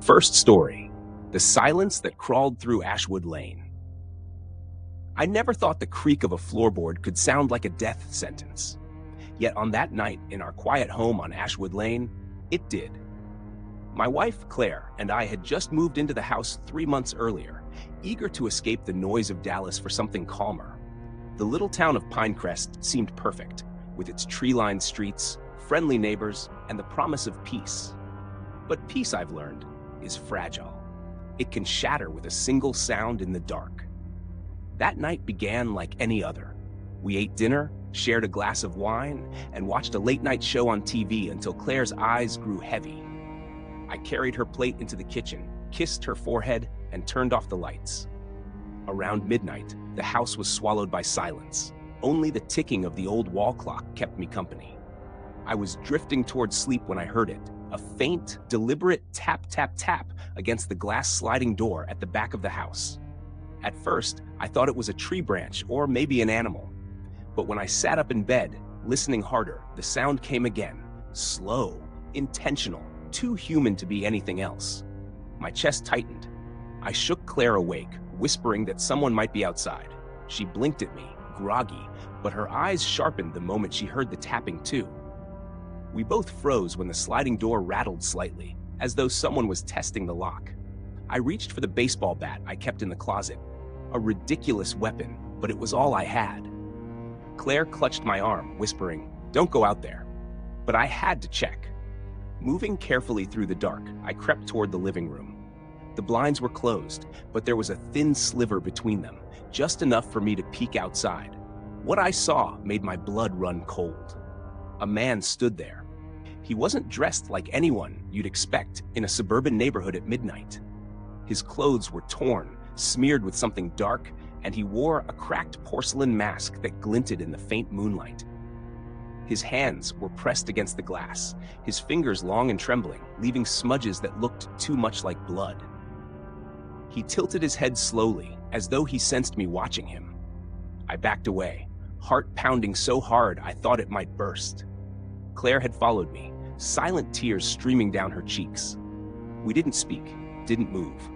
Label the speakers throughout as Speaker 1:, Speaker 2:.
Speaker 1: First story, the silence that crawled through Ashwood Lane. I never thought the creak of a floorboard could sound like a death sentence. Yet on that night in our quiet home on Ashwood Lane, it did. My wife, Claire, and I had just moved into the house 3 months earlier, eager to escape the noise of Dallas for something calmer. The little town of Pinecrest seemed perfect, with its tree-lined streets, friendly neighbors, and the promise of peace. But peace, I've learned, is fragile. It can shatter with a single sound in the dark. That night began like any other. We ate dinner, shared a glass of wine, and watched a late-night show on TV until Claire's eyes grew heavy. I carried her plate into the kitchen, kissed her forehead, and turned off the lights. Around midnight, the house was swallowed by silence. Only the ticking of the old wall clock kept me company. I was drifting towards sleep when I heard it, a faint, deliberate tap, tap, tap against the glass sliding door at the back of the house. At first, I thought it was a tree branch or maybe an animal. But when I sat up in bed, listening harder, the sound came again, slow, intentional, too human to be anything else. My chest tightened. I shook Claire awake, whispering that someone might be outside. She blinked at me, groggy, but her eyes sharpened the moment she heard the tapping too. We both froze when the sliding door rattled slightly, as though someone was testing the lock. I reached for the baseball bat I kept in the closet, a ridiculous weapon, but it was all I had. Claire clutched my arm, whispering, "Don't go out there." But I had to check. Moving carefully through the dark, I crept toward the living room. The blinds were closed, but there was a thin sliver between them, just enough for me to peek outside. What I saw made my blood run cold. A man stood there. He wasn't dressed like anyone you'd expect in a suburban neighborhood at midnight. His clothes were torn, smeared with something dark, and he wore a cracked porcelain mask that glinted in the faint moonlight. His hands were pressed against the glass, his fingers long and trembling, leaving smudges that looked too much like blood. He tilted his head slowly, as though he sensed me watching him. I backed away, heart pounding so hard I thought it might burst. Claire had followed me, silent tears streaming down her cheeks. We didn't speak, didn't move.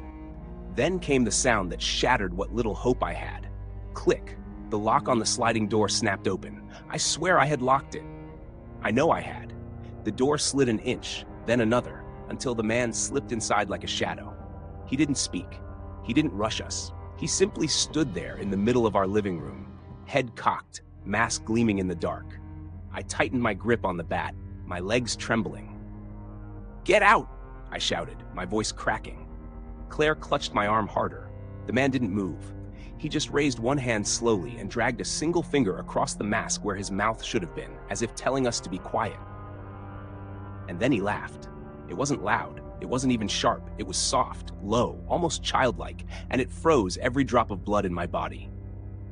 Speaker 1: Then came the sound that shattered what little hope I had. Click. The lock on the sliding door snapped open. I swear I had locked it. I know I had. The door slid an inch, then another, until the man slipped inside like a shadow. He didn't speak. He didn't rush us. He simply stood there in the middle of our living room, head cocked, mask gleaming in the dark. I tightened my grip on the bat, my legs trembling. "Get out!" I shouted, my voice cracking. Claire clutched my arm harder. The man didn't move. He just raised one hand slowly and dragged a single finger across the mask where his mouth should have been, as if telling us to be quiet. And then he laughed. It wasn't loud. It wasn't even sharp. It was soft, low, almost childlike, and it froze every drop of blood in my body.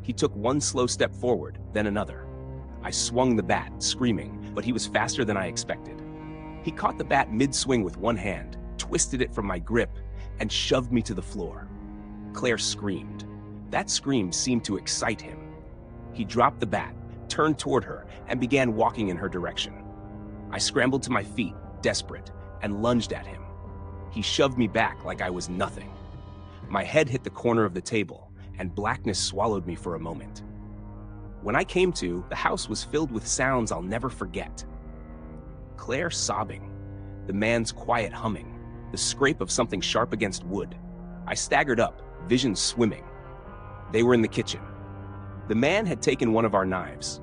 Speaker 1: He took one slow step forward, then another. I swung the bat, screaming, but he was faster than I expected. He caught the bat mid-swing with one hand, twisted it from my grip, and shoved me to the floor. Claire screamed. That scream seemed to excite him. He dropped the bat, turned toward her, and began walking in her direction. I scrambled to my feet, desperate, and lunged at him. He shoved me back like I was nothing. My head hit the corner of the table, and blackness swallowed me for a moment. When I came to, the house was filled with sounds I'll never forget. Claire sobbing, the man's quiet humming, the scrape of something sharp against wood. I staggered up, vision swimming. They were in the kitchen. The man had taken one of our knives.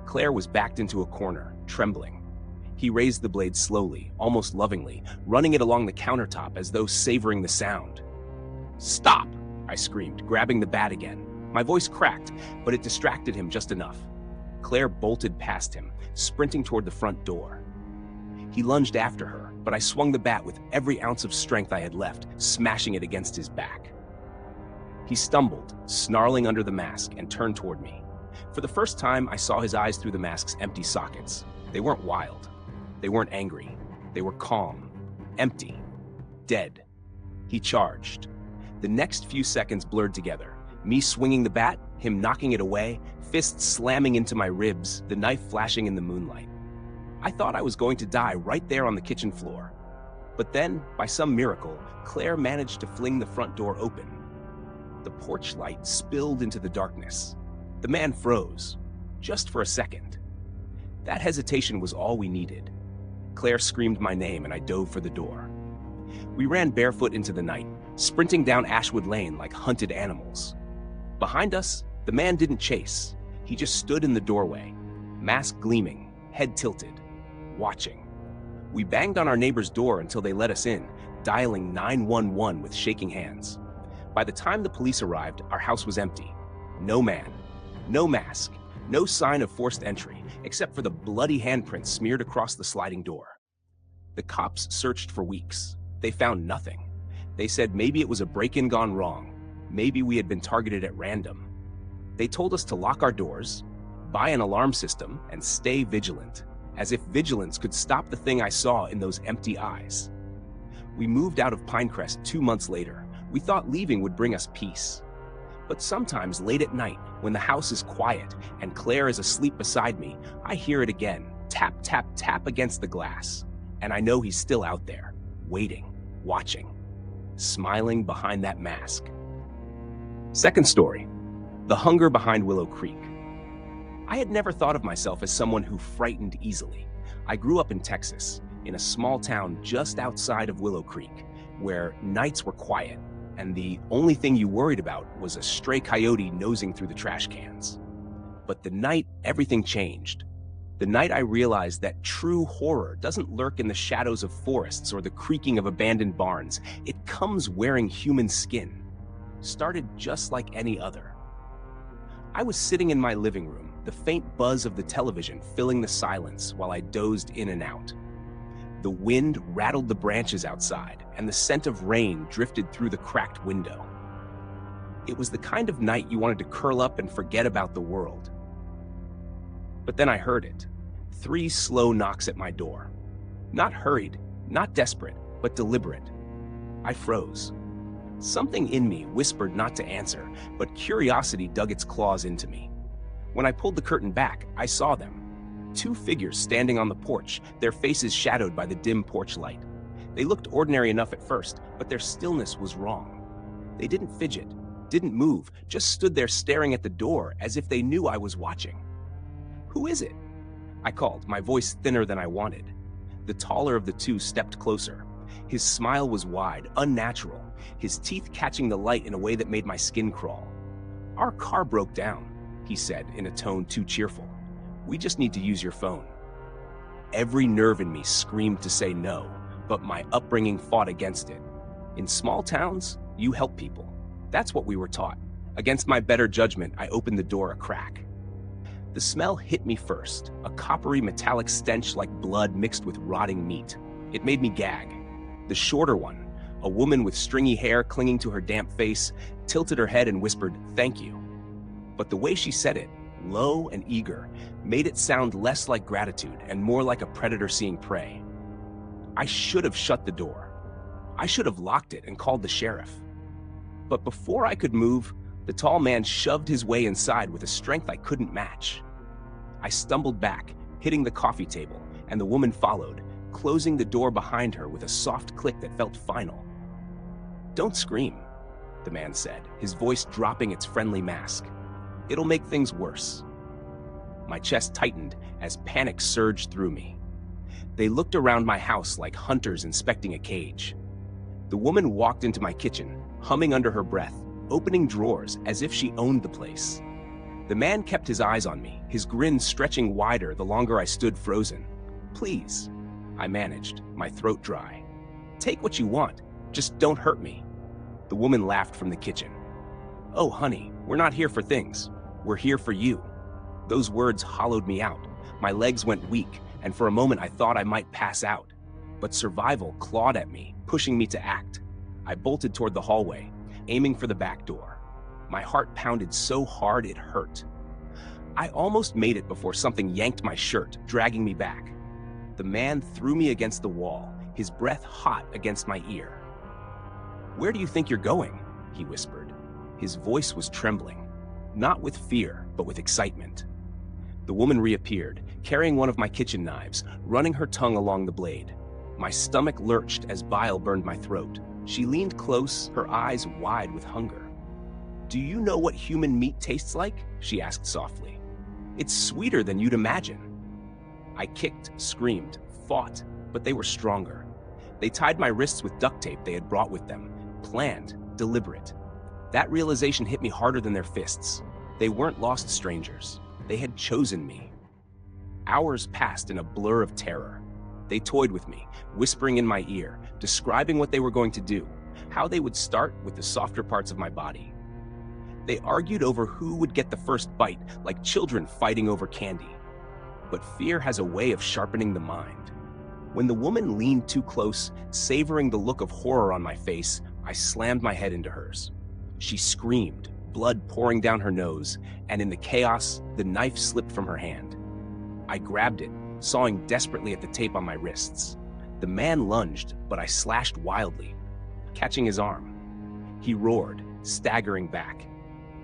Speaker 1: Claire was backed into a corner, trembling. He raised the blade slowly, almost lovingly, running it along the countertop as though savoring the sound. "Stop!" I screamed, grabbing the bat again. My voice cracked, but it distracted him just enough. Claire bolted past him, sprinting toward the front door. He lunged after her, but I swung the bat with every ounce of strength I had left, smashing it against his back. He stumbled, snarling under the mask, and turned toward me. For the first time, I saw his eyes through the mask's empty sockets. They weren't wild. They weren't angry. They were calm, empty, dead. He charged. The next few seconds blurred together. Me swinging the bat, him knocking it away, fists slamming into my ribs, the knife flashing in the moonlight. I thought I was going to die right there on the kitchen floor. But then, by some miracle, Claire managed to fling the front door open. The porch light spilled into the darkness. The man froze, just for a second. That hesitation was all we needed. Claire screamed my name and I dove for the door. We ran barefoot into the night, sprinting down Ashwood Lane like hunted animals. Behind us, the man didn't chase. He just stood in the doorway, mask gleaming, head tilted, watching. We banged on our neighbor's door until they let us in, dialing 911 with shaking hands. By the time the police arrived, our house was empty. No man, no mask, no sign of forced entry, except for the bloody handprint smeared across the sliding door. The cops searched for weeks. They found nothing. They said maybe it was a break-in gone wrong. Maybe we had been targeted at random. They told us to lock our doors, buy an alarm system, and stay vigilant, as if vigilance could stop the thing I saw in those empty eyes. We moved out of Pinecrest 2 months later. We thought leaving would bring us peace. But sometimes late at night, when the house is quiet and Claire is asleep beside me, I hear it again, tap, tap, tap against the glass. And I know he's still out there, waiting, watching, smiling behind that mask. Second story, the hunger behind Willow Creek. I had never thought of myself as someone who frightened easily. I grew up in Texas, in a small town just outside of Willow Creek, where nights were quiet, and the only thing you worried about was a stray coyote nosing through the trash cans. But the night everything changed. The night I realized that true horror doesn't lurk in the shadows of forests or the creaking of abandoned barns. It comes wearing human skin. Started just like any other. I was sitting in my living room, the faint buzz of the television filling the silence while I dozed in and out. The wind rattled the branches outside, and the scent of rain drifted through the cracked window. It was the kind of night you wanted to curl up and forget about the world. But then I heard it. 3 slow knocks at my door. Not hurried, not desperate, but deliberate. I froze. Something in me whispered not to answer, but curiosity dug its claws into me. When I pulled the curtain back, I saw them. 2 figures standing on the porch, their faces shadowed by the dim porch light. They looked ordinary enough at first, but their stillness was wrong. They didn't fidget, didn't move, just stood there staring at the door as if they knew I was watching. "Who is it?" I called, my voice thinner than I wanted. The taller of the 2 stepped closer. His smile was wide, unnatural, his teeth catching the light in a way that made my skin crawl. "Our car broke down," he said in a tone too cheerful. "We just need to use your phone." Every nerve in me screamed to say no, but my upbringing fought against it. In small towns, you help people. That's what we were taught. Against my better judgment, I opened the door a crack. The smell hit me first, a coppery metallic stench like blood mixed with rotting meat. It made me gag. The shorter one, a woman with stringy hair clinging to her damp face, tilted her head and whispered, "Thank you." But the way she said it, low and eager, made it sound less like gratitude and more like a predator seeing prey. I should have shut the door. I should have locked it and called the sheriff. But before I could move, the tall man shoved his way inside with a strength I couldn't match. I stumbled back, hitting the coffee table, and the woman followed, closing the door behind her with a soft click that felt final. "Don't scream," the man said, his voice dropping its friendly mask. "It'll make things worse." My chest tightened as panic surged through me. They looked around my house like hunters inspecting a cage. The woman walked into my kitchen, humming under her breath, opening drawers as if she owned the place. The man kept his eyes on me, his grin stretching wider the longer I stood frozen. "Please," I managed, my throat dry. "Take what you want, just don't hurt me." The woman laughed from the kitchen. "Oh, honey, we're not here for things. We're here for you." Those words hollowed me out. My legs went weak, and for a moment I thought I might pass out. But survival clawed at me, pushing me to act. I bolted toward the hallway, aiming for the back door. My heart pounded so hard it hurt. I almost made it before something yanked my shirt, dragging me back. The man threw me against the wall, his breath hot against my ear. "Where do you think you're going?" he whispered. His voice was trembling, not with fear, but with excitement. The woman reappeared, carrying one of my kitchen knives, running her tongue along the blade. My stomach lurched as bile burned my throat. She leaned close, her eyes wide with hunger. "Do you know what human meat tastes like?" she asked softly. "It's sweeter than you'd imagine." I kicked, screamed, fought, but they were stronger. They tied my wrists with duct tape they had brought with them, planned, deliberate. That realization hit me harder than their fists. They weren't lost strangers. They had chosen me. Hours passed in a blur of terror. They toyed with me, whispering in my ear, describing what they were going to do, how they would start with the softer parts of my body. They argued over who would get the first bite, like children fighting over candy. But fear has a way of sharpening the mind. When the woman leaned too close, savoring the look of horror on my face, I slammed my head into hers. She screamed, blood pouring down her nose, and in the chaos, the knife slipped from her hand. I grabbed it, sawing desperately at the tape on my wrists. The man lunged, but I slashed wildly, catching his arm. He roared, staggering back.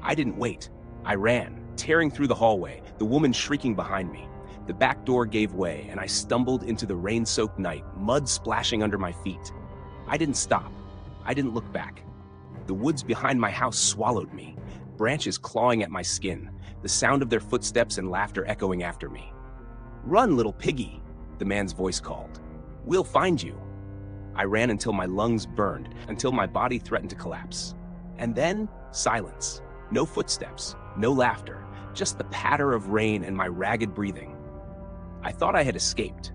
Speaker 1: I didn't wait. I ran, tearing through the hallway, the woman shrieking behind me. The back door gave way, and I stumbled into the rain-soaked night, mud splashing under my feet. I didn't stop. I didn't look back. The woods behind my house swallowed me, branches clawing at my skin, the sound of their footsteps and laughter echoing after me. "Run, little piggy," the man's voice called. "We'll find you." I ran until my lungs burned, until my body threatened to collapse. And then, silence. No footsteps, no laughter, just the patter of rain and my ragged breathing. I thought I had escaped,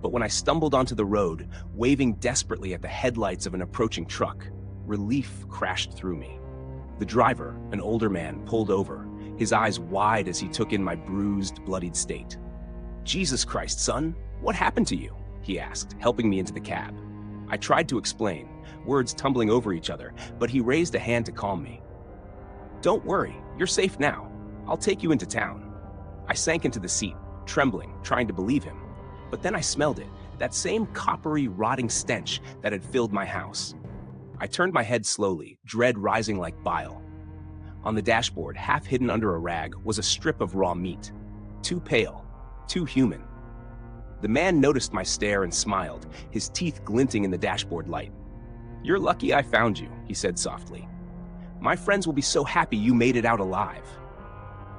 Speaker 1: but when I stumbled onto the road, waving desperately at the headlights of an approaching truck, relief crashed through me. The driver, an older man, pulled over, his eyes wide as he took in my bruised, bloodied state. "Jesus Christ, son, what happened to you?" he asked, helping me into the cab. I tried to explain, words tumbling over each other, but he raised a hand to calm me. "Don't worry, you're safe now. I'll take you into town." I sank into the seat, trembling, trying to believe him. But then I smelled it, that same coppery, rotting stench that had filled my house. I turned my head slowly, dread rising like bile. On the dashboard, half hidden under a rag, was a strip of raw meat. Too pale, too human. The man noticed my stare and smiled, his teeth glinting in the dashboard light. "You're lucky I found you," he said softly. "My friends will be so happy you made it out alive."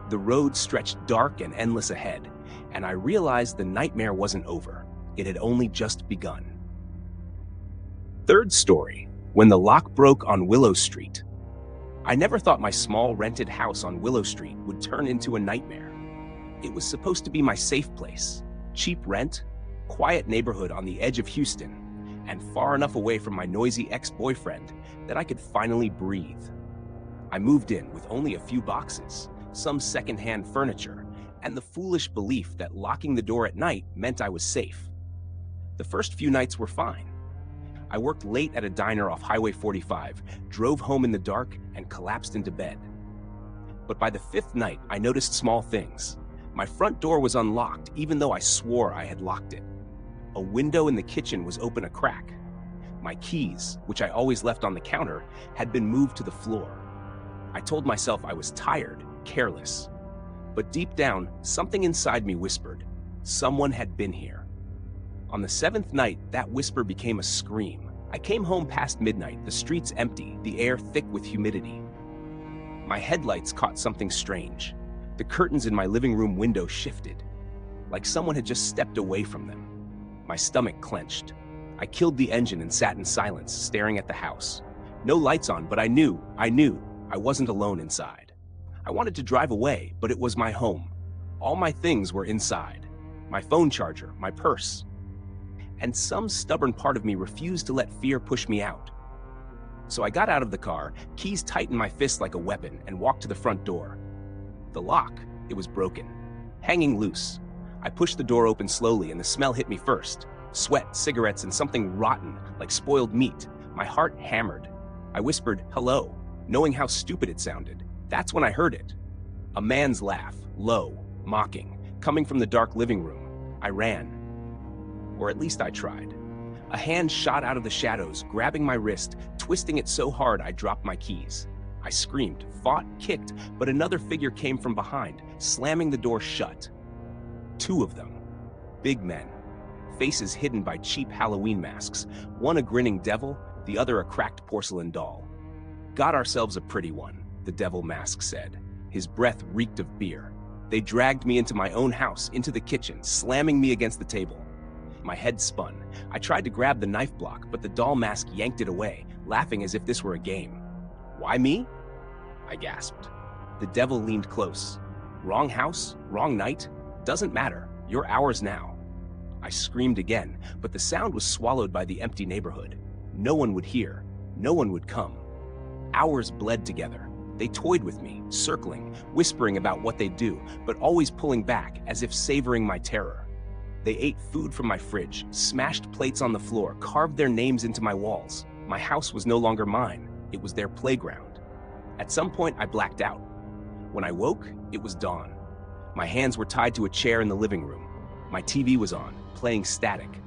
Speaker 1: The road stretched dark and endless ahead, and I realized the nightmare wasn't over. It had only just begun. Third story, when the lock broke on Willow Street. I never thought my small rented house on Willow Street would turn into a nightmare. It was supposed to be my safe place. Cheap rent, quiet neighborhood on the edge of Houston, and far enough away from my noisy ex-boyfriend that I could finally breathe. I moved in with only a few boxes, some secondhand furniture, and the foolish belief that locking the door at night meant I was safe. The first few nights were fine. I worked late at a diner off Highway 45, drove home in the dark, and collapsed into bed. But by the fifth night, I noticed small things. My front door was unlocked, even though I swore I had locked it. A window in the kitchen was open a crack. My keys, which I always left on the counter, had been moved to the floor. I told myself I was tired, careless. But deep down, something inside me whispered, someone had been here. On the seventh night, that whisper became a scream. I came home past midnight, the streets empty, the air thick with humidity. My headlights caught something strange. The curtains in my living room window shifted, like someone had just stepped away from them. My stomach clenched. I killed the engine and sat in silence, staring at the house. No lights on, but I knew I wasn't alone inside. I wanted to drive away, but it was my home. All my things were inside. My phone charger, my purse. And some stubborn part of me refused to let fear push me out. So I got out of the car, keys tight in my fist like a weapon, and walked to the front door. The lock, it was broken, hanging loose. I pushed the door open slowly, and the smell hit me first. Sweat, cigarettes, and something rotten, like spoiled meat. My heart hammered. I whispered, "Hello," knowing how stupid it sounded. That's when I heard it. A man's laugh, low, mocking, coming from the dark living room. I ran. Or at least I tried. A hand shot out of the shadows, grabbing my wrist, twisting it so hard I dropped my keys. I screamed, fought, kicked, but another figure came from behind, slamming the door shut. Two of them. Big men. faces hidden by cheap Halloween masks, one a grinning devil, the other a cracked porcelain doll. "Got ourselves a pretty one," the devil mask said. His breath reeked of beer. They dragged me into my own house, into the kitchen, slamming me against the table. My head spun. I tried to grab the knife block, but the doll mask yanked it away, laughing as if this were a game. "Why me?" I gasped. The devil leaned close. "Wrong house, wrong night? Doesn't matter. You're ours now." I screamed again, but the sound was swallowed by the empty neighborhood. No one would hear. No one would come. Hours bled together. They toyed with me, circling, whispering about what they'd do, but always pulling back, as if savoring my terror. They ate food from my fridge, smashed plates on the floor, carved their names into my walls. My house was no longer mine. It was their playground. At some point, I blacked out. When I woke, it was dawn. My hands were tied to a chair in the living room. My TV was on, playing static.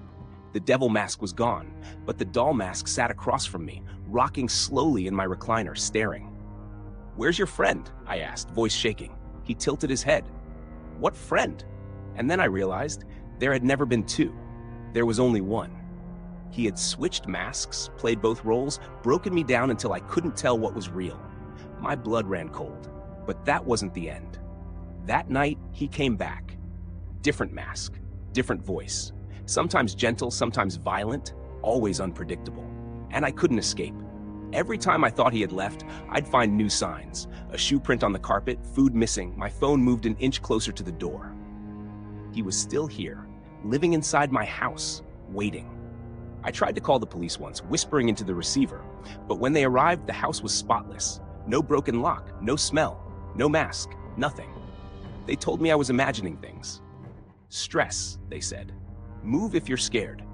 Speaker 1: The devil mask was gone, but the doll mask sat across from me, rocking slowly in my recliner, staring. "Where's your friend?" I asked, voice shaking. He tilted his head. "What friend?" And then I realized there had never been two. There was only one. He had switched masks, played both roles, broken me down until I couldn't tell what was real. My blood ran cold, but that wasn't the end. That night, he came back. Different mask, different voice. Sometimes gentle, sometimes violent, always unpredictable. And I couldn't escape. Every time I thought he had left, I'd find new signs. A shoe print on the carpet, food missing, my phone moved an inch closer to the door. He was still here, living inside my house, waiting. I tried to call the police once, whispering into the receiver, but when they arrived, the house was spotless. No broken lock, no smell, no mask, nothing. They told me I was imagining things. "Stress," they said. "Move if you're scared."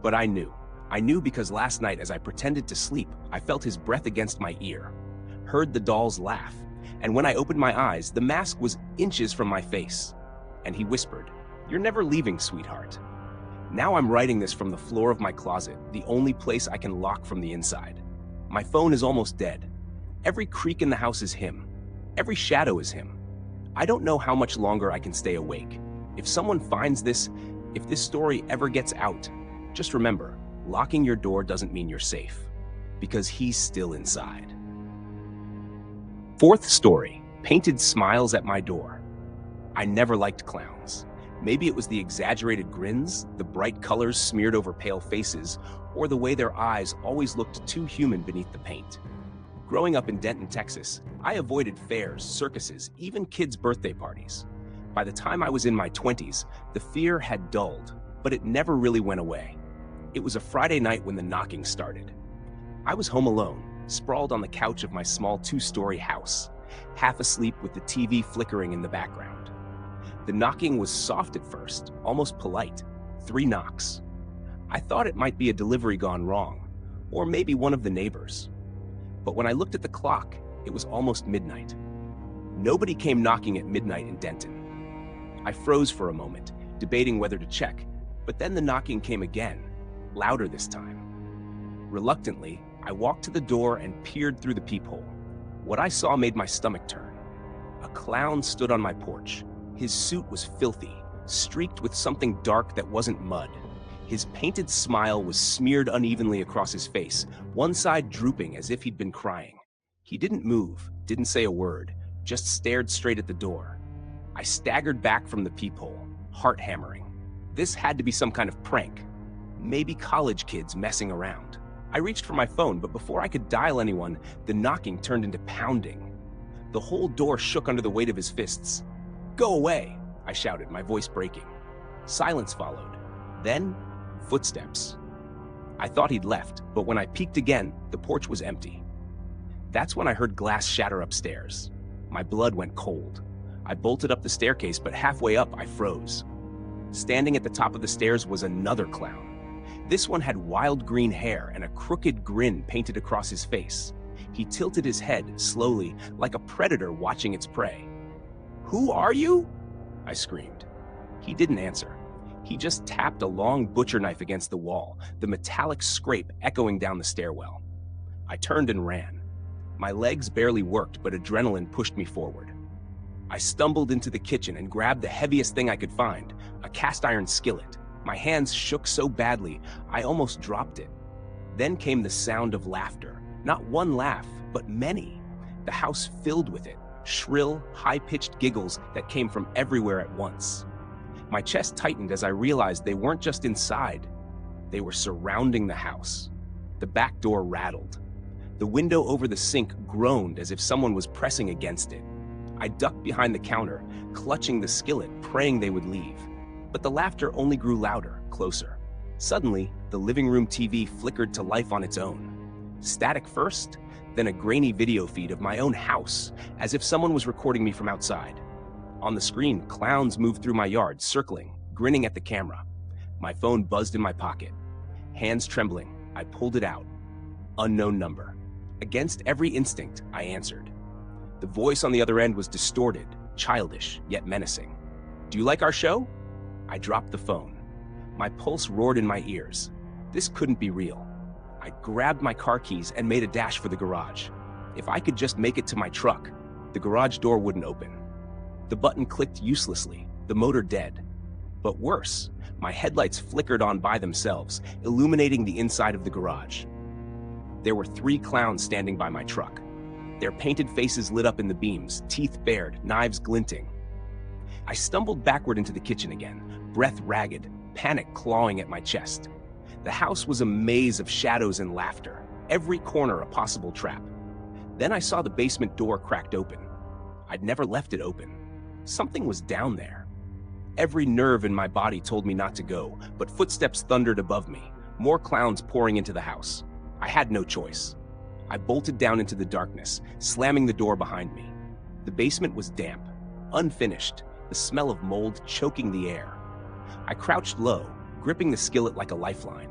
Speaker 1: But I knew. I knew because last night, as I pretended to sleep, I felt his breath against my ear, heard the doll's laugh, and when I opened my eyes, the mask was inches from my face. And he whispered, "You're never leaving, sweetheart." Now I'm writing this from the floor of my closet, the only place I can lock from the inside. My phone is almost dead. Every creak in the house is him. Every shadow is him. I don't know how much longer I can stay awake. If someone finds this, if this story ever gets out, just remember, locking your door doesn't mean you're safe, because he's still inside. Fourth story, painted smiles at my door. I never liked clowns. Maybe it was the exaggerated grins, the bright colors smeared over pale faces, or the way their eyes always looked too human beneath the paint. Growing up in Denton, Texas, I avoided fairs, circuses, even kids' birthday parties. By the time I was in my 20s, the fear had dulled, but it never really went away. It was a Friday night when the knocking started. I was home alone, sprawled on the couch of my small 2-story house, half asleep with the TV flickering in the background. The knocking was soft at first, almost polite. 3 knocks. I thought it might be a delivery gone wrong, or maybe one of the neighbors. But when I looked at the clock, it was almost midnight. Nobody came knocking at midnight in Denton. I froze for a moment, debating whether to check, but then the knocking came again, louder this time. Reluctantly, I walked to the door and peered through the peephole. What I saw made my stomach turn. A clown stood on my porch. His suit was filthy, streaked with something dark that wasn't mud. His painted smile was smeared unevenly across his face, one side drooping as if he'd been crying. He didn't move, didn't say a word, just stared straight at the door. I staggered back from the peephole, heart hammering. This had to be some kind of prank. Maybe college kids messing around. I reached for my phone, but before I could dial anyone, the knocking turned into pounding. The whole door shook under the weight of his fists. "Go away," I shouted, my voice breaking. Silence followed. Then, footsteps. I thought he'd left, but when I peeked again, the porch was empty. That's when I heard glass shatter upstairs. My blood went cold. I bolted up the staircase, but halfway up, I froze. Standing at the top of the stairs was another clown. This one had wild green hair and a crooked grin painted across his face. He tilted his head, slowly, like a predator watching its prey. "Who are you?" I screamed. He didn't answer. He just tapped a long butcher knife against the wall, the metallic scrape echoing down the stairwell. I turned and ran. My legs barely worked, but adrenaline pushed me forward. I stumbled into the kitchen and grabbed the heaviest thing I could find, a cast iron skillet. My hands shook so badly, I almost dropped it. Then came the sound of laughter. Not one laugh, but many. The house filled with it, shrill, high-pitched giggles that came from everywhere at once. My chest tightened as I realized they weren't just inside. They were surrounding the house. The back door rattled. The window over the sink groaned as if someone was pressing against it. I ducked behind the counter, clutching the skillet, praying they would leave. But the laughter only grew louder, closer. Suddenly, the living room TV flickered to life on its own. Static first, then a grainy video feed of my own house, as if someone was recording me from outside. On the screen, clowns moved through my yard, circling, grinning at the camera. My phone buzzed in my pocket. Hands trembling, I pulled it out. Unknown number. Against every instinct, I answered. The voice on the other end was distorted, childish, yet menacing. "Do you like our show?" I dropped the phone. My pulse roared in my ears. This couldn't be real. I grabbed my car keys and made a dash for the garage. If I could just make it to my truck, the garage door wouldn't open. The button clicked uselessly, the motor dead. But worse, my headlights flickered on by themselves, illuminating the inside of the garage. There were 3 clowns standing by my truck. Their painted faces lit up in the beams, teeth bared, knives glinting. I stumbled backward into the kitchen again, breath ragged, panic clawing at my chest. The house was a maze of shadows and laughter, every corner a possible trap. Then I saw the basement door cracked open. I'd never left it open. Something was down there. Every nerve in my body told me not to go, but footsteps thundered above me, more clowns pouring into the house. I had no choice. I bolted down into the darkness, slamming the door behind me. The basement was damp, unfinished, the smell of mold choking the air. I crouched low, gripping the skillet like a lifeline.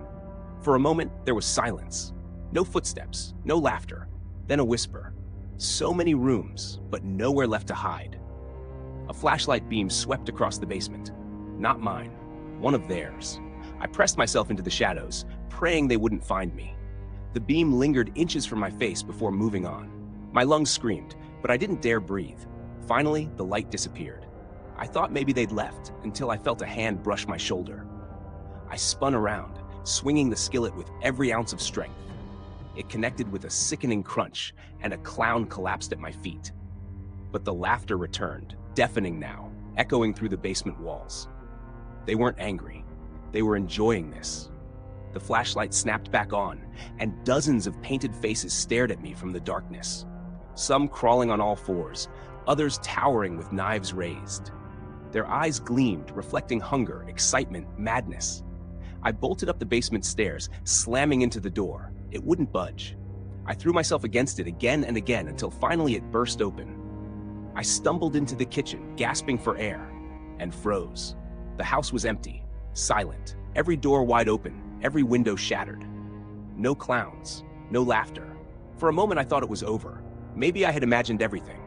Speaker 1: For a moment, there was silence. No footsteps, no laughter, then a whisper. So many rooms, but nowhere left to hide. A flashlight beam swept across the basement. Not mine, one of theirs. I pressed myself into the shadows, praying they wouldn't find me. The beam lingered inches from my face before moving on. My lungs screamed, but I didn't dare breathe. Finally, the light disappeared. I thought maybe they'd left, until I felt a hand brush my shoulder. I spun around, swinging the skillet with every ounce of strength. It connected with a sickening crunch, and a clown collapsed at my feet. But the laughter returned, deafening now, echoing through the basement walls. They weren't angry. They were enjoying this. The flashlight snapped back on, and dozens of painted faces stared at me from the darkness. Some crawling on all fours, others towering with knives raised. Their eyes gleamed, reflecting hunger, excitement, madness. I bolted up the basement stairs, slamming into the door. It wouldn't budge. I threw myself against it again and again until finally it burst open. I stumbled into the kitchen, gasping for air, and froze. The house was empty, silent, every door wide open, every window shattered. No clowns, no laughter. For a moment I thought it was over. Maybe I had imagined everything.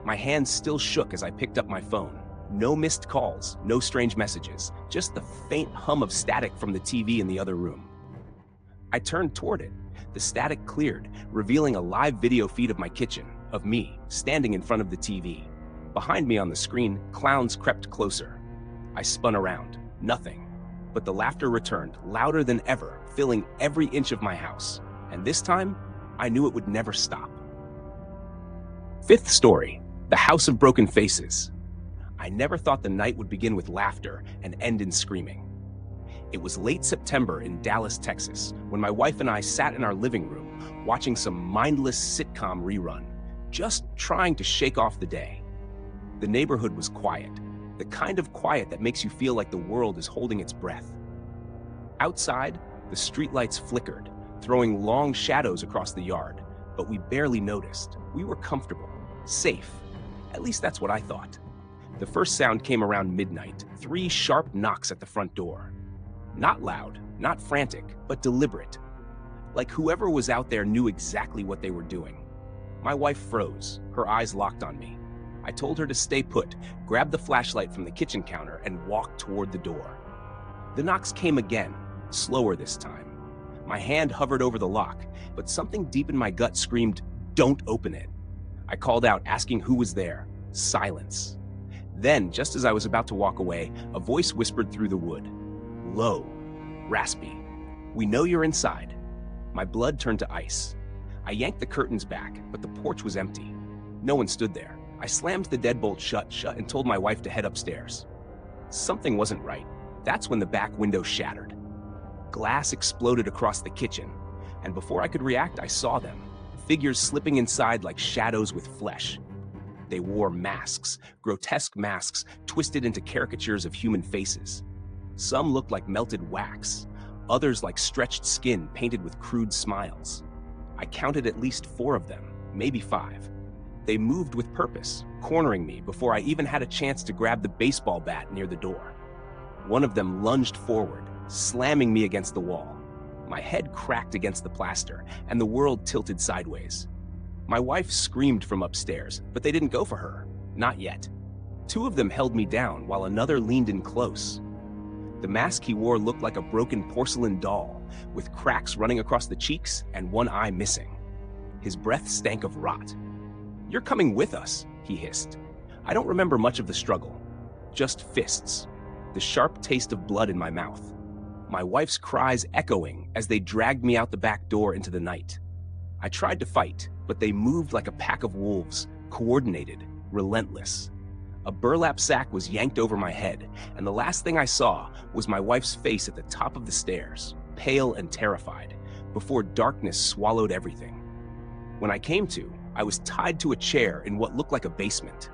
Speaker 1: My hands still shook as I picked up my phone. No missed calls, no strange messages, just the faint hum of static from the TV in the other room. I turned toward it. The static cleared, revealing a live video feed of my kitchen, of me, standing in front of the TV. Behind me on the screen, clowns crept closer. I spun around. Nothing. But the laughter returned, louder than ever, filling every inch of my house. And this time, I knew it would never stop. 5th story, The House of Broken Faces. I never thought the night would begin with laughter and end in screaming. It was late September in Dallas, Texas, when my wife and I sat in our living room, watching some mindless sitcom rerun, just trying to shake off the day. The neighborhood was quiet, the kind of quiet that makes you feel like the world is holding its breath. Outside, the streetlights flickered, throwing long shadows across the yard, but we barely noticed. We were comfortable, safe. At least that's what I thought. The first sound came around midnight, 3 sharp knocks at the front door. Not loud, not frantic, but deliberate. Like whoever was out there knew exactly what they were doing. My wife froze, her eyes locked on me. I told her to stay put, grab the flashlight from the kitchen counter, and walk toward the door. The knocks came again, slower this time. My hand hovered over the lock, but something deep in my gut screamed, "Don't open it." I called out, asking who was there. Silence. Then, just as I was about to walk away, a voice whispered through the wood. Low, raspy. "We know you're inside." My blood turned to ice. I yanked the curtains back, but the porch was empty. No one stood there. I slammed the deadbolt shut and told my wife to head upstairs. Something wasn't right. That's when the back window shattered. Glass exploded across the kitchen, and before I could react, I saw them. Figures slipping inside like shadows with flesh. They wore masks, grotesque masks twisted into caricatures of human faces. Some looked like melted wax, others like stretched skin painted with crude smiles. I counted at least 4 of them, maybe 5. They moved with purpose, cornering me before I even had a chance to grab the baseball bat near the door. One of them lunged forward, slamming me against the wall. My head cracked against the plaster, and the world tilted sideways. My wife screamed from upstairs, but they didn't go for her. Not yet. 2 of them held me down while another leaned in close. The mask he wore looked like a broken porcelain doll, with cracks running across the cheeks and one eye missing. His breath stank of rot. "You're coming with us," he hissed. I don't remember much of the struggle. Just fists. The sharp taste of blood in my mouth. My wife's cries echoing as they dragged me out the back door into the night. I tried to fight, but they moved like a pack of wolves, coordinated, relentless. A burlap sack was yanked over my head, and the last thing I saw was my wife's face at the top of the stairs, pale and terrified, before darkness swallowed everything. When I came to, I was tied to a chair in what looked like a basement.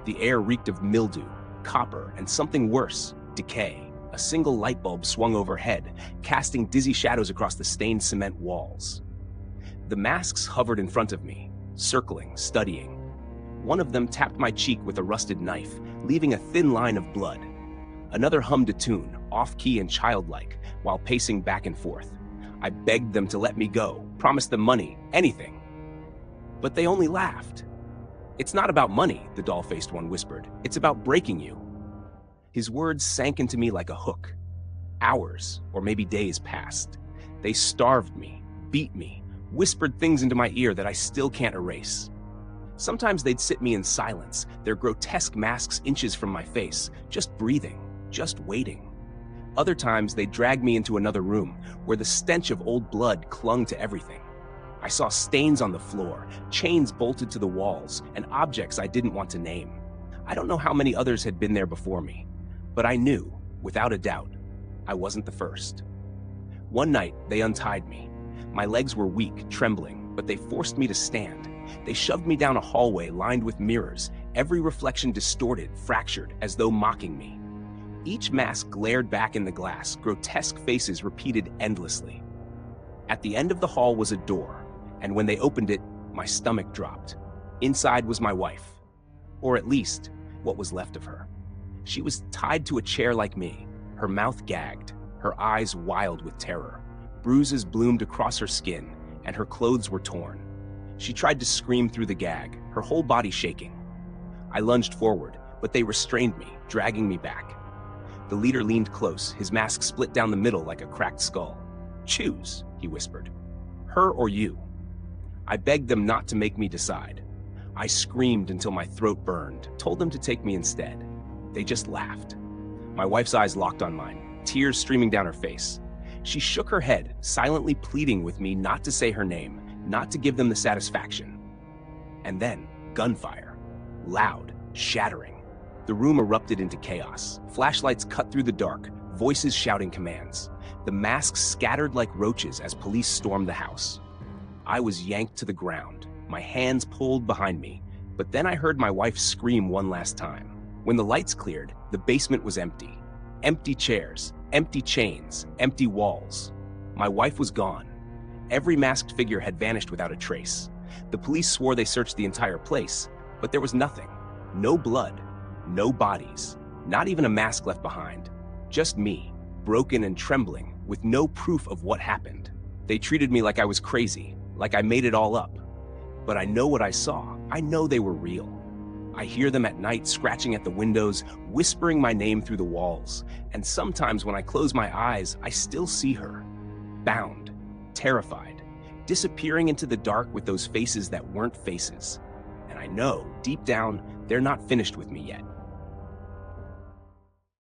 Speaker 1: The air reeked of mildew, copper, and something worse, decay. A single light bulb swung overhead, casting dizzy shadows across the stained cement walls. The masks hovered in front of me, circling, studying. One of them tapped my cheek with a rusted knife, leaving a thin line of blood. Another hummed a tune, off-key and childlike, while pacing back and forth. I begged them to let me go, promised them money, anything. But they only laughed. "It's not about money," the doll-faced one whispered. "It's about breaking you." His words sank into me like a hook. Hours, or maybe days, passed. They starved me, beat me, whispered things into my ear that I still can't erase. Sometimes they'd sit me in silence, their grotesque masks inches from my face, just breathing, just waiting. Other times they'd drag me into another room, where the stench of old blood clung to everything. I saw stains on the floor, chains bolted to the walls, and objects I didn't want to name. I don't know how many others had been there before me, but I knew, without a doubt, I wasn't the first. One night, they untied me. My legs were weak, trembling, but they forced me to stand. They shoved me down a hallway lined with mirrors, every reflection distorted, fractured, as though mocking me. Each mask glared back in the glass, grotesque faces repeated endlessly. At the end of the hall was a door, and when they opened it, my stomach dropped. Inside was my wife, or at least, what was left of her. She was tied to a chair like me, her mouth gagged, her eyes wild with terror. Bruises bloomed across her skin, and her clothes were torn. She tried to scream through the gag, her whole body shaking. I lunged forward, but they restrained me, dragging me back. The leader leaned close, his mask split down the middle like a cracked skull. "Choose," he whispered. "Her or you." I begged them not to make me decide. I screamed until my throat burned, told them to take me instead. They just laughed. My wife's eyes locked on mine, tears streaming down her face. She shook her head, silently pleading with me not to say her name, not to give them the satisfaction. And then, gunfire. Loud, shattering. The room erupted into chaos. Flashlights cut through the dark, voices shouting commands. The masks scattered like roaches as police stormed the house. I was yanked to the ground, my hands pulled behind me, but then I heard my wife scream one last time. When the lights cleared, the basement was empty. Empty chairs, empty chains, empty walls. My wife was gone. Every masked figure had vanished without a trace. The police swore they searched the entire place, but there was nothing. No blood, no bodies, not even a mask left behind. Just me, broken and trembling, with no proof of what happened. They treated me like I was crazy, like I made it all up. But I know what I saw. I know they were real. I hear them at night scratching at the windows, whispering my name through the walls. And sometimes when I close my eyes, I still see her. Bound, terrified, disappearing into the dark with those faces that weren't faces. And I know, deep down, they're not finished with me yet.